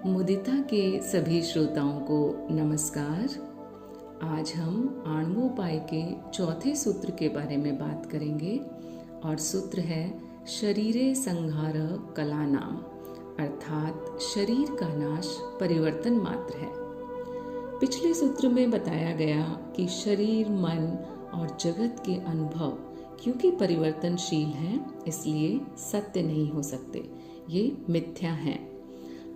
मुदिता के सभी श्रोताओं को नमस्कार। आज हम आणवोपाय के चौथे सूत्र के बारे में बात करेंगे और सूत्र है शरीरे संहार कलानाम, अर्थात शरीर का नाश परिवर्तन मात्र है। पिछले सूत्र में बताया गया कि शरीर, मन और जगत के अनुभव क्योंकि परिवर्तनशील हैं, इसलिए सत्य नहीं हो सकते, ये मिथ्या हैं।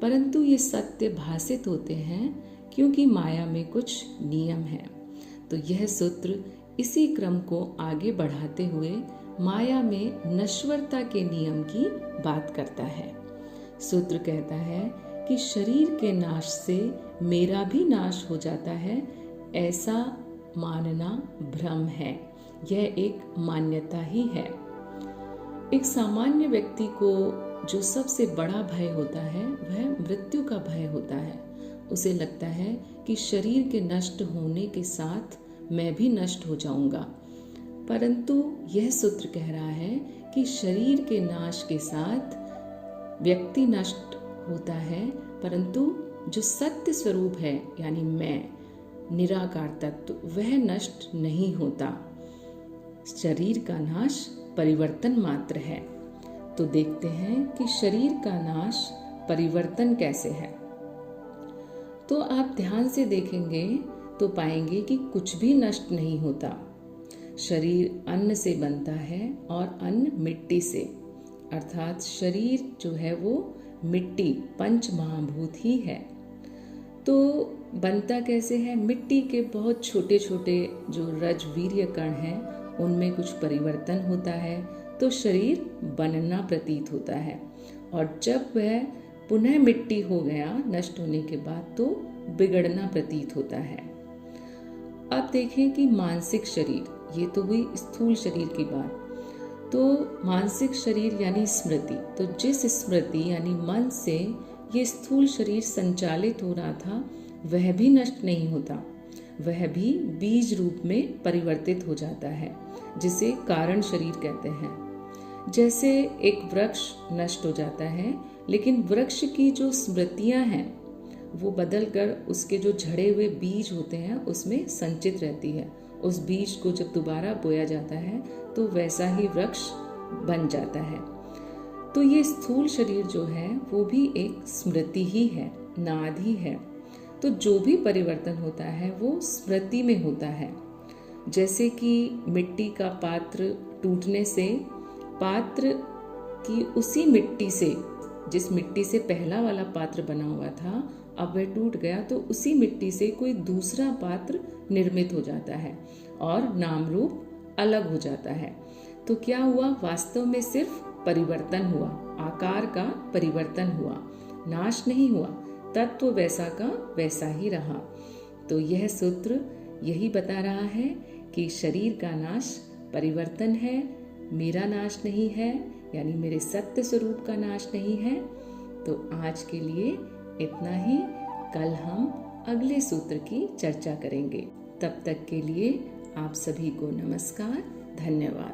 परंतु ये सत्य भासित होते हैं क्योंकि माया में कुछ नियम हैं। तो यह सूत्र इसी क्रम को आगे बढ़ाते हुए माया में नश्वरता के नियम की बात करता है। सूत्र कहता है कि शरीर के नाश से मेरा भी नाश हो जाता है, ऐसा मानना भ्रम है। यह एक मान्यता ही है। एक सामान्य व्यक्ति को जो सबसे बड़ा भय होता है वह मृत्यु का भय होता है। उसे लगता है कि शरीर के नष्ट होने के साथ मैं भी नष्ट हो जाऊंगा। परंतु यह सूत्र कह रहा है कि शरीर के नाश के साथ व्यक्ति नष्ट होता है, परंतु जो सत्य स्वरूप है यानी मैं, निराकार तत्व, वह नष्ट नहीं होता। शरीर का नाश परिवर्तन मात्र है। तो देखते हैं कि शरीर का नाश परिवर्तन कैसे है। तो आप ध्यान से देखेंगे तो पाएंगे कि कुछ भी नष्ट नहीं होता। शरीर अन्न से बनता है और अन्न मिट्टी से, अर्थात शरीर जो है वो मिट्टी, पंच महाभूत ही है। तो बनता कैसे है? मिट्टी के बहुत छोटे छोटे जो रजवीर्य कण हैं उनमें कुछ परिवर्तन होता है तो शरीर बनना प्रतीत होता है, और जब वह पुनः मिट्टी हो गया नष्ट होने के बाद तो बिगड़ना प्रतीत होता है। अब देखें कि मानसिक शरीर, ये तो हुई स्थूल शरीर की बात। तो मानसिक शरीर यानी स्मृति, तो जिस स्मृति यानी मन से ये स्थूल शरीर संचालित हो रहा था वह भी नष्ट नहीं होता, वह भी बीज रूप में परिवर्तित हो जाता है, जिसे कारण शरीर कहते हैं। जैसे एक वृक्ष नष्ट हो जाता है, लेकिन वृक्ष की जो स्मृतियां हैं वो बदलकर उसके जो झड़े हुए बीज होते हैं उसमें संचित रहती है। उस बीज को जब दोबारा बोया जाता है तो वैसा ही वृक्ष बन जाता है। तो ये स्थूल शरीर जो है वो भी एक स्मृति ही है, नाद ही है। तो जो भी परिवर्तन होता है वो स्मृति में होता है। जैसे कि मिट्टी का पात्र टूटने से पात्र की उसी मिट्टी से, जिस मिट्टी से पहला वाला पात्र बना हुआ था, अब वह टूट गया तो उसी मिट्टी से कोई दूसरा पात्र निर्मित हो जाता है और नाम रूप अलग हो जाता है। तो क्या हुआ? वास्तव में सिर्फ परिवर्तन हुआ, आकार का परिवर्तन हुआ, नाश नहीं हुआ। तत्व वैसा का वैसा ही रहा। तो यह सूत्र यही बता रहा है कि शरीर का नाश परिवर्तन है, मेरा नाश नहीं है, यानी मेरे सत्य स्वरूप का नाश नहीं है। तो आज के लिए इतना ही। कल हम अगले सूत्र की चर्चा करेंगे। तब तक के लिए आप सभी को नमस्कार, धन्यवाद।